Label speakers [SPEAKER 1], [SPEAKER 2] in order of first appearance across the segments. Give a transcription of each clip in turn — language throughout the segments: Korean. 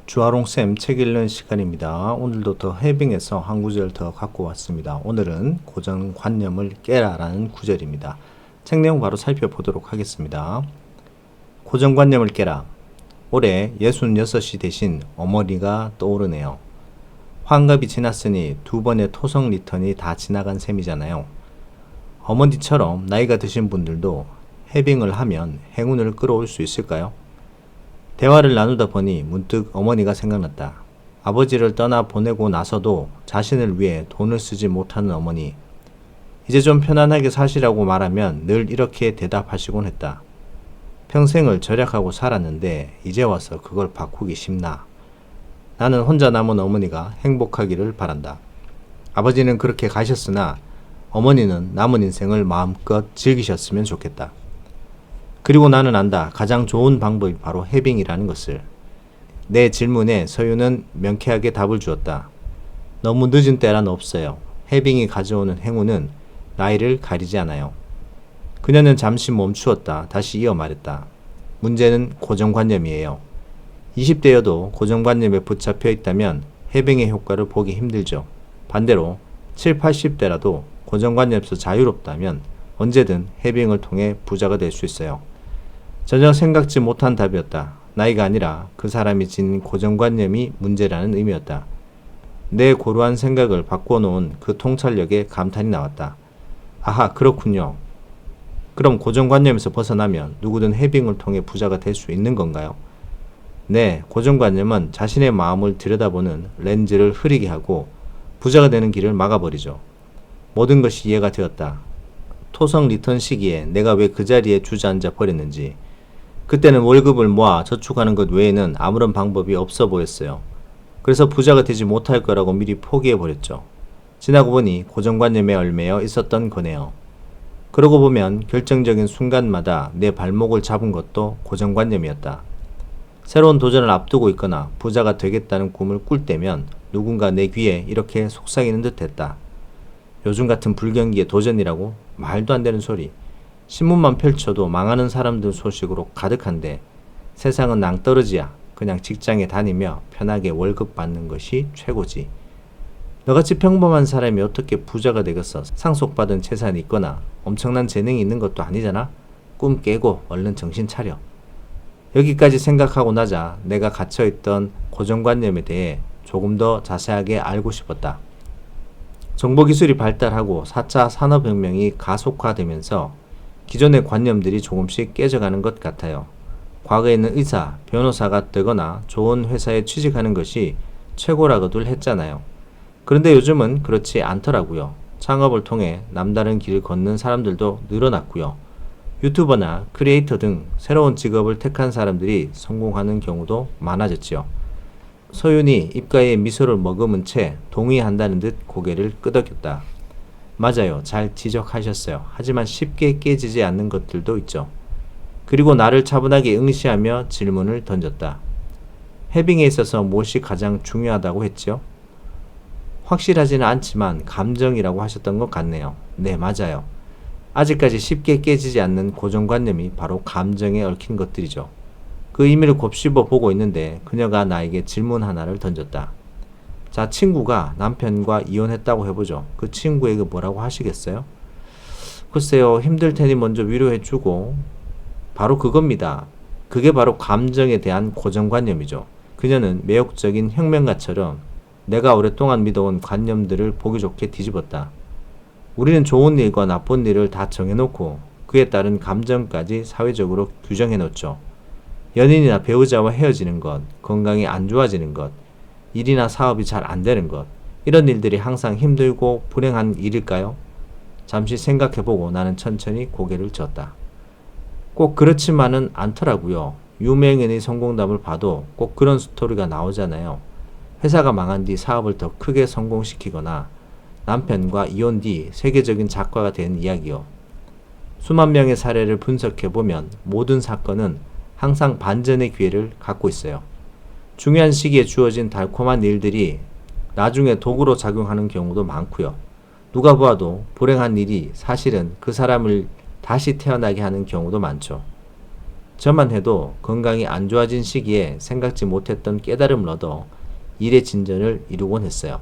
[SPEAKER 1] 주아롱쌤 책 읽는 시간입니다. 오늘도 더 해빙에서 한 구절 더 갖고 왔습니다. 오늘은 고정관념을 깨라 라는 구절입니다. 책 내용 바로 살펴보도록 하겠습니다. 고정관념을 깨라. 올해 66이 되신 어머니가 떠오르네요. 환갑이 지났으니 두 번의 토성 리턴이 다 지나간 셈이잖아요. 어머니처럼 나이가 드신 분들도 해빙을 하면 행운을 끌어올 수 있을까요? 대화를 나누다 보니 문득 어머니가 생각났다. 아버지를 떠나 보내고 나서도 자신을 위해 돈을 쓰지 못하는 어머니. 이제 좀 편안하게 사시라고 말하면 늘 이렇게 대답하시곤 했다. 평생을 절약하고 살았는데 이제 와서 그걸 바꾸기 쉽나. 나는 혼자 남은 어머니가 행복하기를 바란다. 아버지는 그렇게 가셨으나 어머니는 남은 인생을 마음껏 즐기셨으면 좋겠다. 그리고 나는 안다. 가장 좋은 방법이 바로 해빙이라는 것을. 내 질문에 서유는 명쾌하게 답을 주었다. 너무 늦은 때란 없어요. 해빙이 가져오는 행운은 나이를 가리지 않아요. 그녀는 잠시 멈추었다. 다시 이어 말했다. 문제는 고정관념이에요. 20대여도 고정관념에 붙잡혀 있다면 해빙의 효과를 보기 힘들죠. 반대로 7, 80대라도 고정관념에서 자유롭다면 언제든 해빙을 통해 부자가 될 수 있어요. 전혀 생각지 못한 답이었다. 나이가 아니라 그 사람이 지닌 고정관념이 문제라는 의미였다. 내 고루한 생각을 바꿔놓은 그 통찰력에 감탄이 나왔다. 아하, 그렇군요. 그럼 고정관념에서 벗어나면 누구든 해빙을 통해 부자가 될 수 있는 건가요? 네, 고정관념은 자신의 마음을 들여다보는 렌즈를 흐리게 하고 부자가 되는 길을 막아버리죠. 모든 것이 이해가 되었다. 토성 리턴 시기에 내가 왜 그 자리에 주저앉아 버렸는지. 그때는 월급을 모아 저축하는 것 외에는 아무런 방법이 없어 보였어요. 그래서 부자가 되지 못할 거라고 미리 포기해버렸죠. 지나고 보니 고정관념에 얽매여 있었던 거네요. 그러고 보면 결정적인 순간마다 내 발목을 잡은 것도 고정관념이었다. 새로운 도전을 앞두고 있거나 부자가 되겠다는 꿈을 꿀 때면 누군가 내 귀에 이렇게 속삭이는 듯 했다. 요즘 같은 불경기의 도전이라고? 말도 안 되는 소리. 신문만 펼쳐도 망하는 사람들 소식으로 가득한데 세상은 낭떠러지야. 그냥 직장에 다니며 편하게 월급 받는 것이 최고지. 너같이 평범한 사람이 어떻게 부자가 되겠어. 상속받은 재산이 있거나 엄청난 재능이 있는 것도 아니잖아. 꿈 깨고 얼른 정신 차려. 여기까지 생각하고 나자 내가 갇혀있던 고정관념에 대해 조금 더 자세하게 알고 싶었다. 정보기술이 발달하고 4차 산업혁명이 가속화되면서 기존의 관념들이 조금씩 깨져가는 것 같아요. 과거에는 의사, 변호사가 되거나 좋은 회사에 취직하는 것이 최고라고들 했잖아요. 그런데 요즘은 그렇지 않더라고요. 창업을 통해 남다른 길을 걷는 사람들도 늘어났고요. 유튜버나 크리에이터 등 새로운 직업을 택한 사람들이 성공하는 경우도 많아졌지요. 서윤이 입가에 미소를 머금은 채 동의한다는 듯 고개를 끄덕였다. 맞아요. 잘 지적하셨어요. 하지만 쉽게 깨지지 않는 것들도 있죠. 그리고 나를 차분하게 응시하며 질문을 던졌다. 해빙에 있어서 무엇이 가장 중요하다고 했죠? 확실하지는 않지만 감정이라고 하셨던 것 같네요. 네, 맞아요. 아직까지 쉽게 깨지지 않는 고정관념이 바로 감정에 얽힌 것들이죠. 그 의미를 곱씹어 보고 있는데 그녀가 나에게 질문 하나를 던졌다. 자, 친구가 남편과 이혼했다고 해보죠. 그 친구에게 뭐라고 하시겠어요? 글쎄요, 힘들 테니 먼저 위로해주고. 바로 그겁니다. 그게 바로 감정에 대한 고정관념이죠. 그녀는 매혹적인 혁명가처럼 내가 오랫동안 믿어온 관념들을 보기 좋게 뒤집었다. 우리는 좋은 일과 나쁜 일을 다 정해놓고 그에 따른 감정까지 사회적으로 규정해놓죠. 연인이나 배우자와 헤어지는 것, 건강이 안 좋아지는 것, 일이나 사업이 잘 안 되는 것, 이런 일들이 항상 힘들고 불행한 일일까요? 잠시 생각해보고 나는 천천히 고개를 젓다. 꼭 그렇지만은 않더라고요. 유명인의 성공담을 봐도 꼭 그런 스토리가 나오잖아요. 회사가 망한 뒤 사업을 더 크게 성공시키거나 남편과 이혼 뒤 세계적인 작가가 된 이야기요. 수만 명의 사례를 분석해보면 모든 사건은 항상 반전의 기회를 갖고 있어요. 중요한 시기에 주어진 달콤한 일들이 나중에 도구로 작용하는 경우도 많고요. 누가 보아도 불행한 일이 사실은 그 사람을 다시 태어나게 하는 경우도 많죠. 저만 해도 건강이 안 좋아진 시기에 생각지 못했던 깨달음을 얻어 일의 진전을 이루곤 했어요.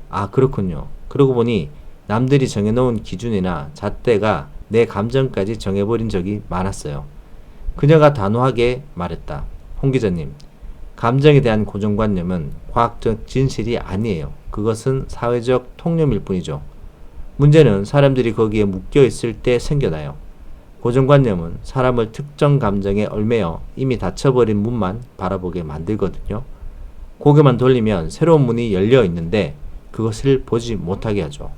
[SPEAKER 1] 아, 그렇군요. 그러고 보니 남들이 정해놓은 기준이나 잣대가 내 감정까지 정해버린 적이 많았어요. 그녀가 단호하게 말했다. 홍 기자님, 감정에 대한 고정관념은 과학적 진실이 아니에요. 그것은 사회적 통념일 뿐이죠. 문제는 사람들이 거기에 묶여 있을 때 생겨나요. 고정관념은 사람을 특정 감정에 얽매여 이미 닫혀버린 문만 바라보게 만들거든요. 고개만 돌리면 새로운 문이 열려 있는데 그것을 보지 못하게 하죠.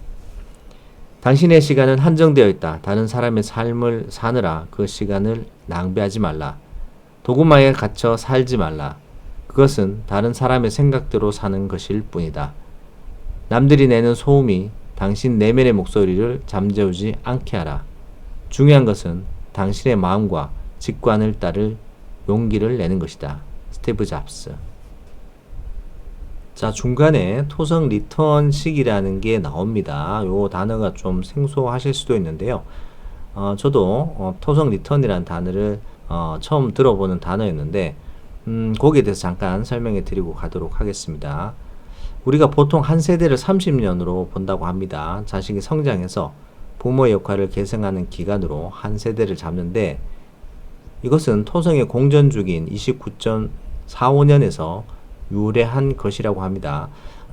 [SPEAKER 1] 당신의 시간은 한정되어 있다. 다른 사람의 삶을 사느라 그 시간을 낭비하지 말라. 도구마에 갇혀 살지 말라. 그것은 다른 사람의 생각대로 사는 것일 뿐이다. 남들이 내는 소음이 당신 내면의 목소리를 잠재우지 않게 하라. 중요한 것은 당신의 마음과 직관을 따를 용기를 내는 것이다. 스티브 잡스. 자, 중간에 토성 리턴식이라는 게 나옵니다. 요 단어가 좀 생소하실 수도 있는데요. 저도 토성 리턴이라는 단어를 처음 들어보는 단어였는데 거기에 대해서 잠깐 설명해 드리고 가도록 하겠습니다. 우리가 보통 한 세대를 30년으로 본다고 합니다. 자식이 성장해서 부모의 역할을 계승하는 기간으로 한 세대를 잡는데 이것은 토성의 공전주기인 29.45년에서 유래한 것이라고 합니다.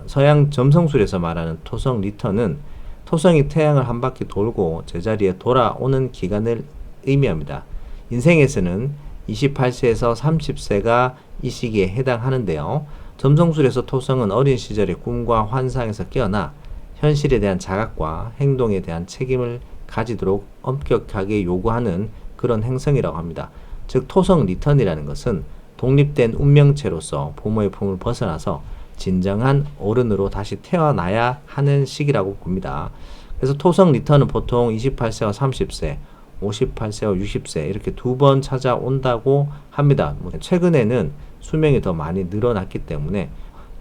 [SPEAKER 1] 서양 점성술에서 말하는 토성 리턴은 토성이 태양을 한 바퀴 돌고 제자리에 돌아오는 기간을 의미합니다. 인생에서는 28세에서 30세가 이 시기에 해당하는데요. 점성술에서 토성은 어린 시절의 꿈과 환상에서 깨어나 현실에 대한 자각과 행동에 대한 책임을 가지도록 엄격하게 요구하는 그런 행성이라고 합니다. 즉 토성 리턴이라는 것은 독립된 운명체로서 부모의 품을 벗어나서 진정한 어른으로 다시 태어나야 하는 시기라고 봅니다. 그래서 토성 리턴은 보통 28세와 30세, 58세와 60세 이렇게 두 번 찾아온다고 합니다. 최근에는 수명이 더 많이 늘어났기 때문에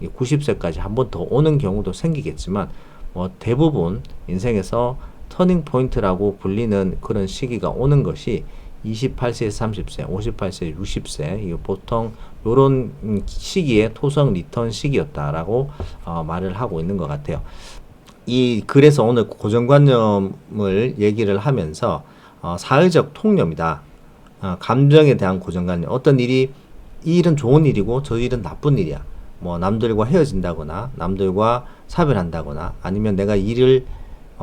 [SPEAKER 1] 90세까지 한 번 더 오는 경우도 생기겠지만 대부분 인생에서 터닝 포인트라고 불리는 그런 시기가 오는 것이 28세에서 30세, 58세, 60세 이거 보통 이런 시기에 토성 리턴 시기였다라고 말을 하고 있는 것 같아요. 그래서 오늘 고정관념을 얘기를 하면서 사회적 통념이다. 감정에 대한 고정관념. 어떤 일이 이 일은 좋은 일이고 저 일은 나쁜 일이야. 뭐 남들과 헤어진다거나 남들과 사별한다거나 아니면 내가 일을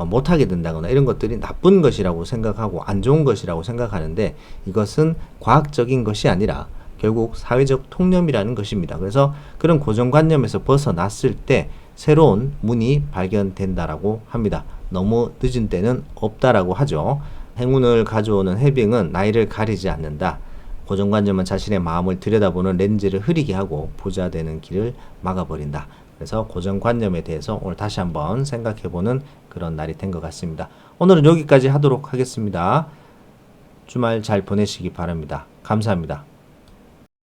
[SPEAKER 1] 못하게 된다거나 이런 것들이 나쁜 것이라고 생각하고 안 좋은 것이라고 생각하는데 이것은 과학적인 것이 아니라 결국 사회적 통념이라는 것입니다. 그래서 그런 고정관념에서 벗어났을 때 새로운 문이 발견된다라고 합니다. 너무 늦은 때는 없다라고 하죠. 행운을 가져오는 해빙은 나이를 가리지 않는다. 고정관념은 자신의 마음을 들여다보는 렌즈를 흐리게 하고 부자 되는 길을 막아버린다. 그래서 고정관념에 대해서 오늘 다시 한번 생각해보는 그런 날이 된 것 같습니다. 오늘은 여기까지 하도록 하겠습니다. 주말 잘 보내시기 바랍니다. 감사합니다.